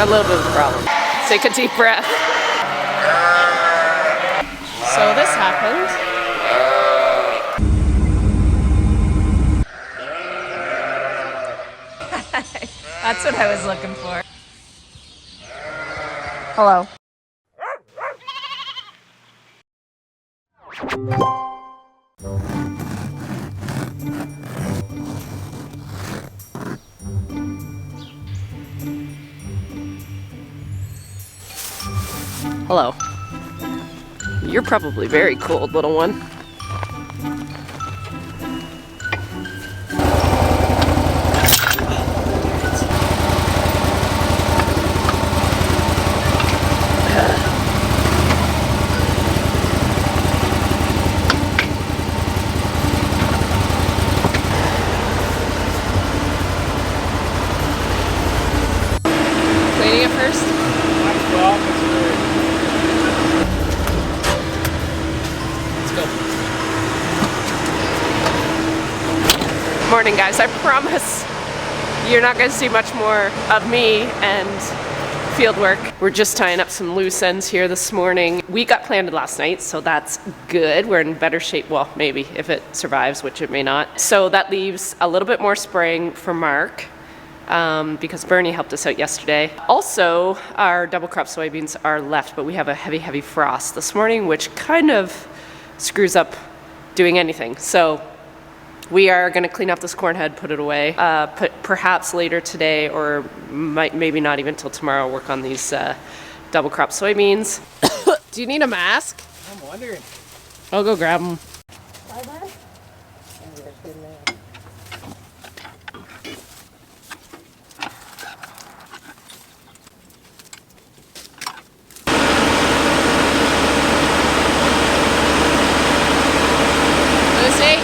a little bit of a problem. Take a deep breath. So this happened. That's what I was looking for. Hello. Hello. You're probably very cold, little one. Cleaning it first? Morning, guys. I promise you're not going to see much more of me and field work. We're just tying up some loose ends here this morning. We got planted last night, so that's good. We're in better shape, well, maybe if it survives, which it may not. So that leaves a little bit more spraying for Mark because Bernie helped us out yesterday. Also, our double crop soybeans are left, but we have a heavy frost this morning, which kind of screws up doing anything. So we are going to clean up this corn head, put it away, perhaps later today, or maybe not even till tomorrow, work on these double crop soybeans. Do you need a mask? I'm wondering. I'll go grab them. Bye-bye. Lucy?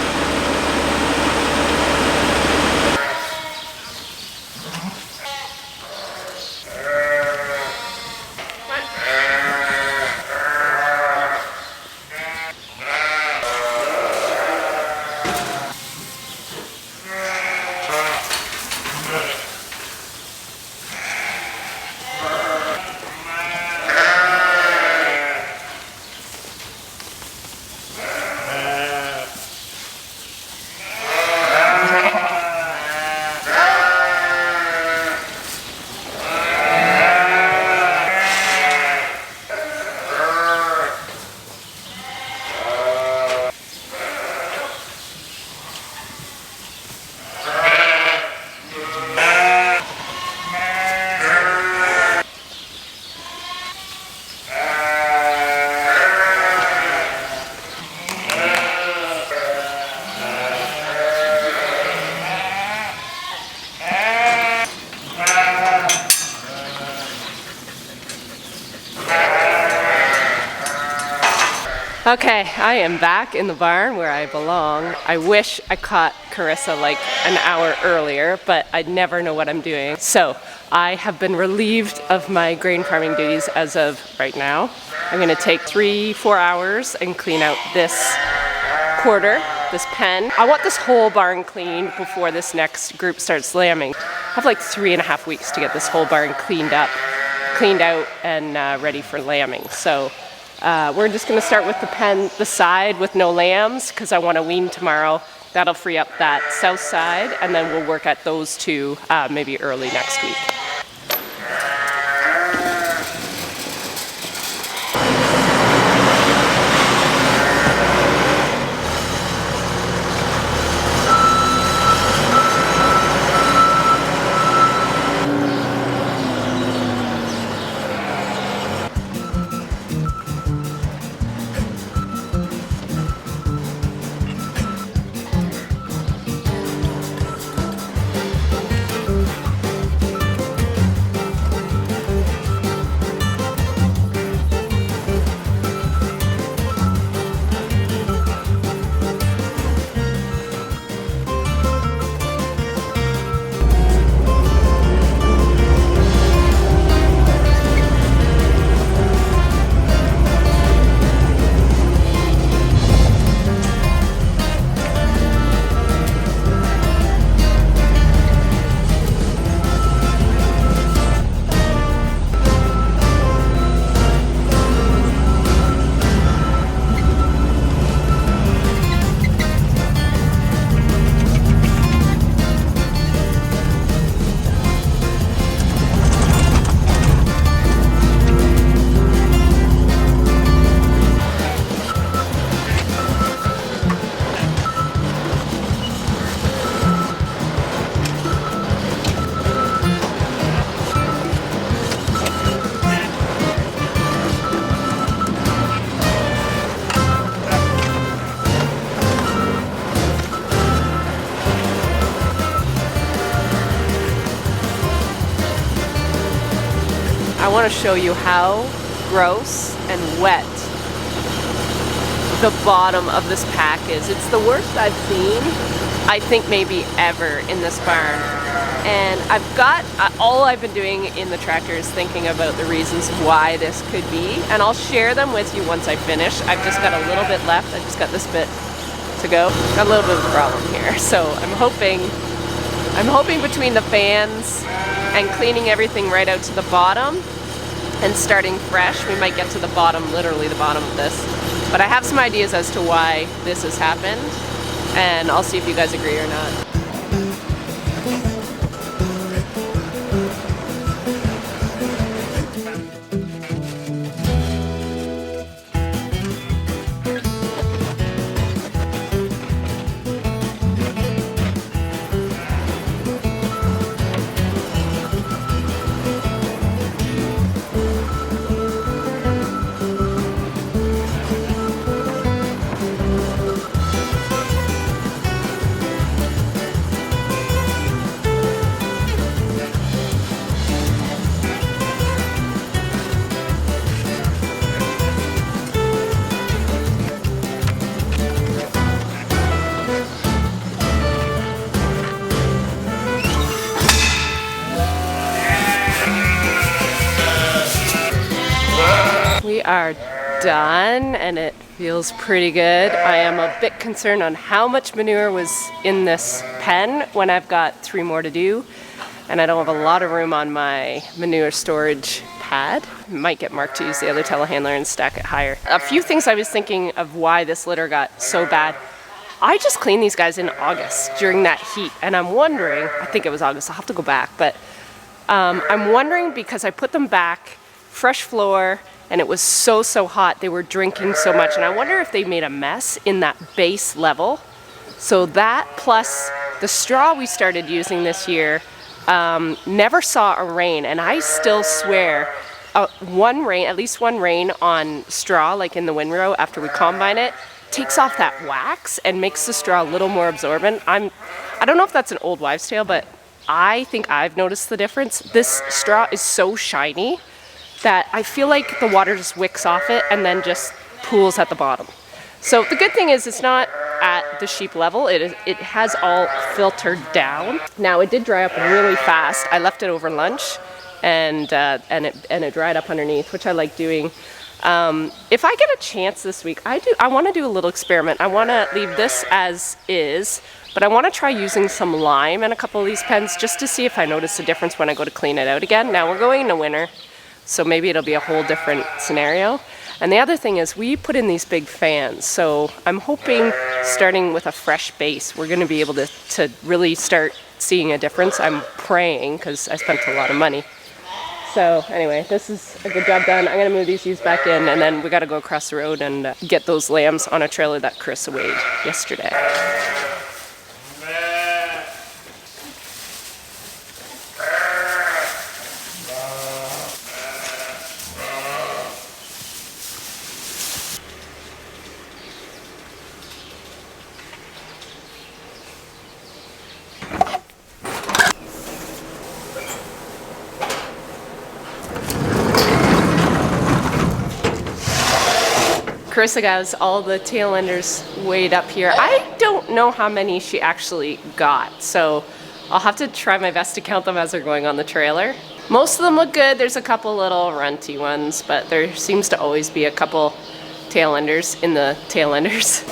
Okay, I am back in the barn where I belong. I wish I caught Carissa like an hour earlier, but I never know what I'm doing. So I have been relieved of my grain farming duties as of right now. I'm gonna take 3-4 hours and clean out this quarter, this pen. I want this whole barn cleaned before this next group starts lambing. I have like 3.5 weeks to get this whole barn cleaned out and ready for lambing. So we're just going to start with the pen, the side with no lambs, because I want to wean tomorrow. That'll free up that south side, and then we'll work at those two maybe early next week. I want to show you how gross and wet the bottom of this pack is. It's the worst I've seen, I think maybe ever in this barn. And I've got, all I've been doing in the tractor is thinking about the reasons why this could be, and I'll share them with you once I finish. I've just got a little bit left. I just got this bit to go. Got a little bit of a problem here. So I'm hoping between the fans and cleaning everything right out to the bottom and starting fresh, we might get to the bottom, literally the bottom of this. But I have some ideas as to why this has happened, and I'll see if you guys agree or not. We are done and it feels pretty good. I am a bit concerned on how much manure was in this pen when I've got 3 more to do, and I don't have a lot of room on my manure storage pad. Might get Mark to use the other telehandler and stack it higher. A few things I was thinking of why this litter got so bad. I just cleaned these guys in August during that heat, and I'm wondering, I think it was August, I'll have to go back, but I'm wondering because I put them back, fresh floor, and it was so hot, they were drinking so much, and I wonder if they made a mess in that base level. So that plus the straw we started using this year never saw a rain, and I still swear at least one rain on straw, like in the windrow after we combine it, takes off that wax and makes the straw a little more absorbent. I don't know if that's an old wives' tale, but I think I've noticed the difference. This straw is so shiny that I feel like the water just wicks off it and then just pools at the bottom. So the good thing is it's not at the sheep level. It has all filtered down. Now it did dry up really fast. I left it over lunch and it dried up underneath, which I like doing. If I get a chance this week, I want to do a little experiment. I want to leave this as is, but I want to try using some lime in a couple of these pens just to see if I notice a difference when I go to clean it out again. Now we're going into winter, so maybe it'll be a whole different scenario. And the other thing is we put in these big fans, so I'm hoping starting with a fresh base, we're going to be able to really start seeing a difference. I'm praying because I spent a lot of money. So anyway, this is a good job done. I'm going to move these ewes back in, and then we got to go across the road and get those lambs on a trailer that Chris weighed yesterday. Carissa has all the tail enders weighed up here. I don't know how many she actually got, so I'll have to try my best to count them as they're going on the trailer. Most of them look good. There's a couple little runty ones, but there seems to always be a couple tail enders in the tail enders.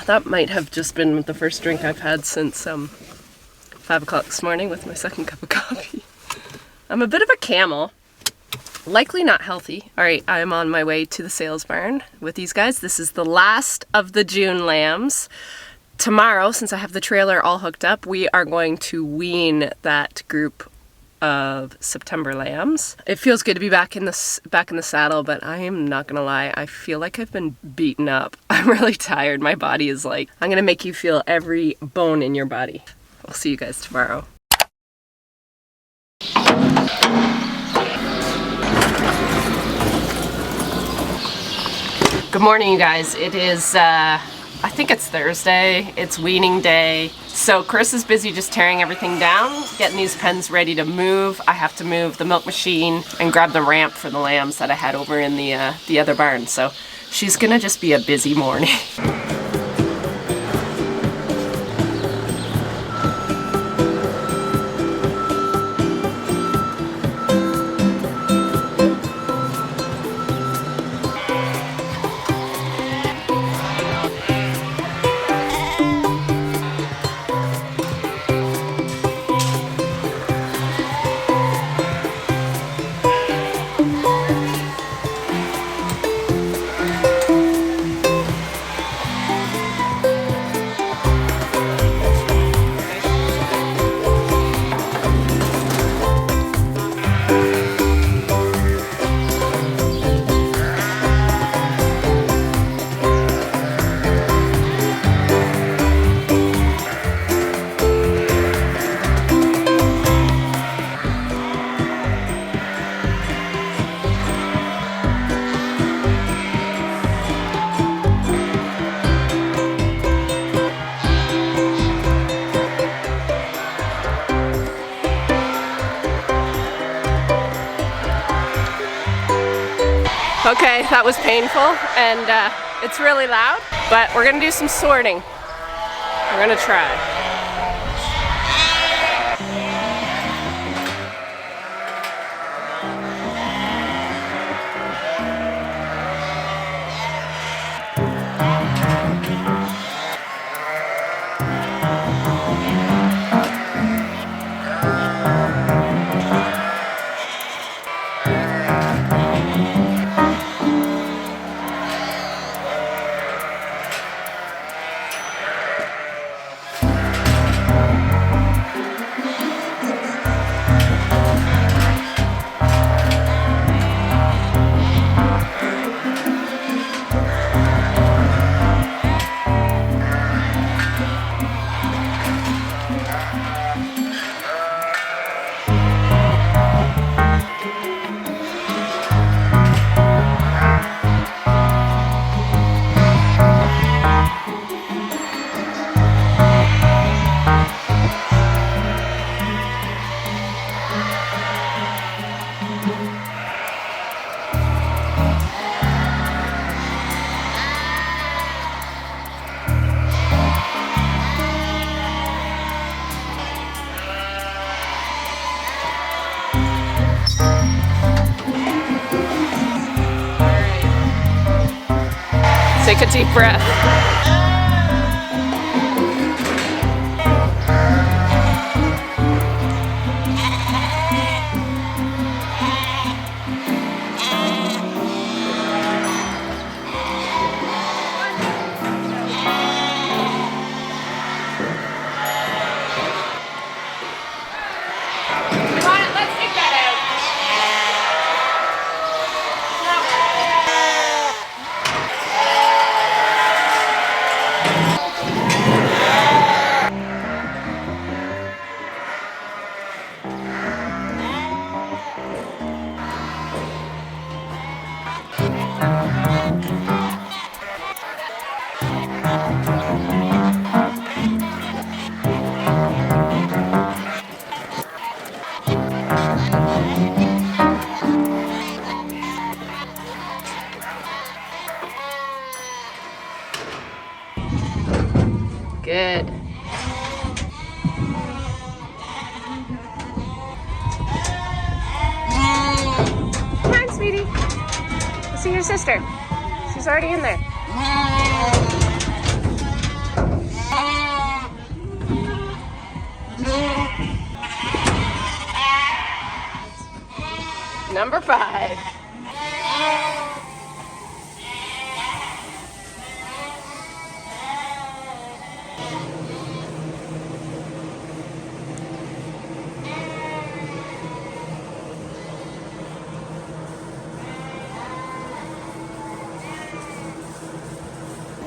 that might have just been the first drink I've had since 5 o'clock this morning with my second cup of coffee. I'm a bit of a camel. Likely not healthy. All right, I'm on my way to the sales barn with these guys. This is the last of the June lambs. Tomorrow, since I have the trailer all hooked up, we are going to wean that group of September lambs. It feels good to be back in the saddle, but I am not gonna lie, I feel like I've been beaten up. I'm really tired. My body is like, I'm gonna make you feel every bone in your body. I'll see you guys tomorrow. Good morning, you guys. It is, I think it's Thursday. It's weaning day. So Chris is busy just tearing everything down, getting these pens ready to move. I have to move the milk machine and grab the ramp for the lambs that I had over in the other barn. So she's gonna just be a busy morning. Okay, that was painful and it's really loud, but we're gonna do some sorting. We're gonna try. Take a deep breath. Good. Come on, sweetie. Go see your sister. She's already in there. Number 5.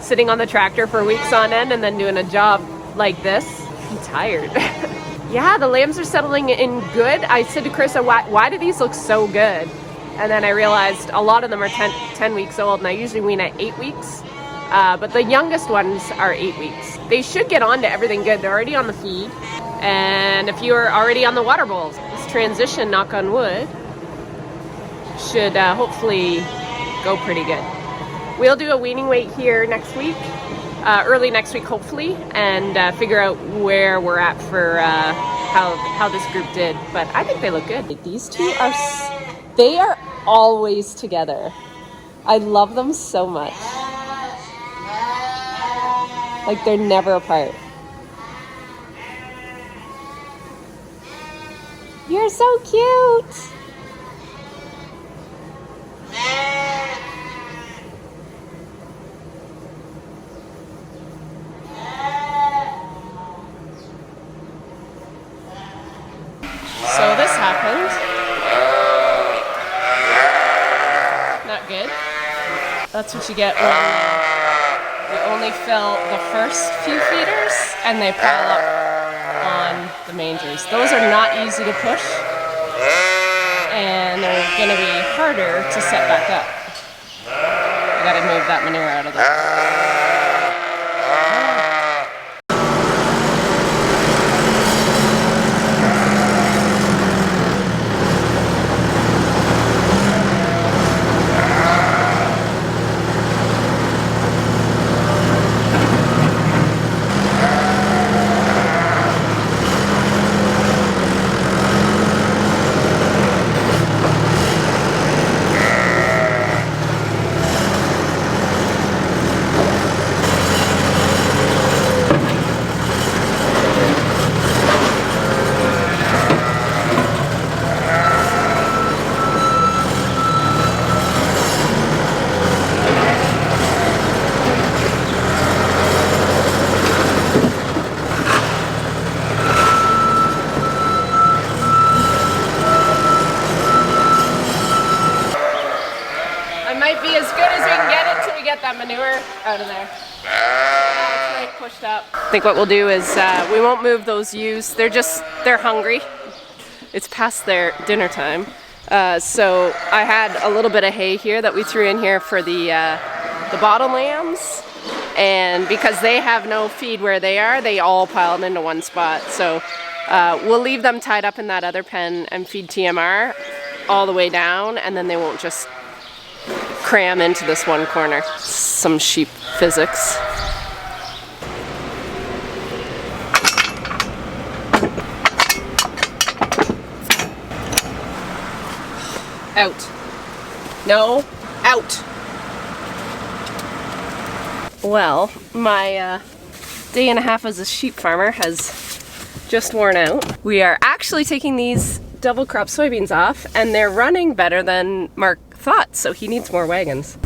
Sitting on the tractor for weeks on end and then doing a job like this, I'm tired. Yeah, the lambs are settling in good. I said to Carissa, why do these look so good? And then I realized a lot of them are 10 weeks old, and I usually wean at 8 weeks. But the youngest ones are 8 weeks. They should get on to everything good. They're already on the feed. And if you're already on the water bowls, this transition, knock on wood, should hopefully go pretty good. We'll do a weaning weight here next week, early next week hopefully, and figure out where we're at for how this group did. But I think they look good. These two are, they are always together. I love them so much. Like they're never apart. You're so cute. So this happened. Not good. That's what you get when you only fill the first few feeders and they pile up on the mangers. Those are not easy to push, and they're going to be harder to set back up. I got to move that manure out of there. That manure out of there. It's right pushed up. I think what we'll do is we won't move those ewes. They're hungry. It's past their dinner time. So I had a little bit of hay here that we threw in here for the bottom lambs, and because they have no feed where they are, they all piled into one spot. So we'll leave them tied up in that other pen and feed TMR all the way down, and then they won't just cram into this one corner. Some sheep physics. Out. No, out. Well, my day and a half as a sheep farmer has just worn out. We are actually taking these double crop soybeans off, and they're running better than Mark thought, so he needs more wagons.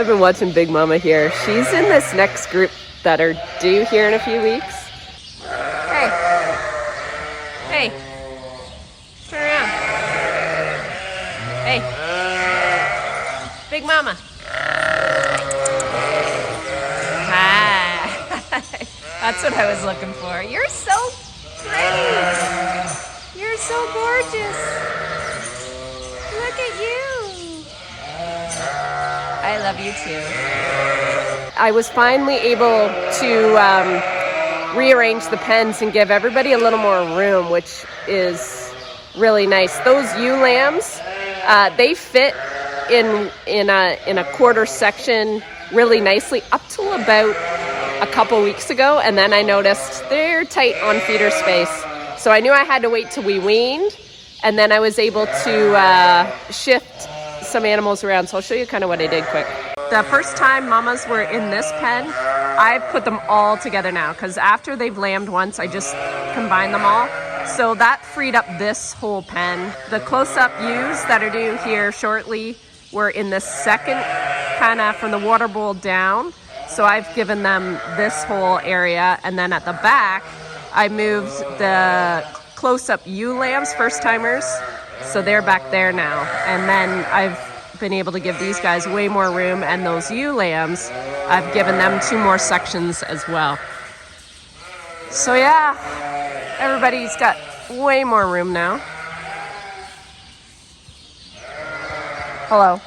I've been watching Big Mama here. She's in this next group that are due here in a few weeks. Hey. Hey. Turn around. Hey. Big Mama. Hi. That's what I was looking for. You're so pretty. You're so gorgeous. Look at you. I love you too. I was finally able to rearrange the pens and give everybody a little more room, which is really nice. Those ewe lambs, they fit in a quarter section really nicely up till about a couple weeks ago, and then I noticed they're tight on feeder space. So I knew I had to wait till we weaned, and then I was able to shift some animals around. So I'll show you kind of what I did quick. The first time mamas were in this pen, I've put them all together now, because after they've lambed once, I just combined them all. So that freed up this whole pen. The close-up ewes that are due here shortly were in the second, kind of from the water bowl down. So I've given them this whole area, and then at the back, I moved the close-up ewe lambs, first-timers, so they're back there now. And then I've been able to give these guys way more room, and those ewe lambs, I've given them 2 more sections as well. So yeah, everybody's got way more room now. Hello.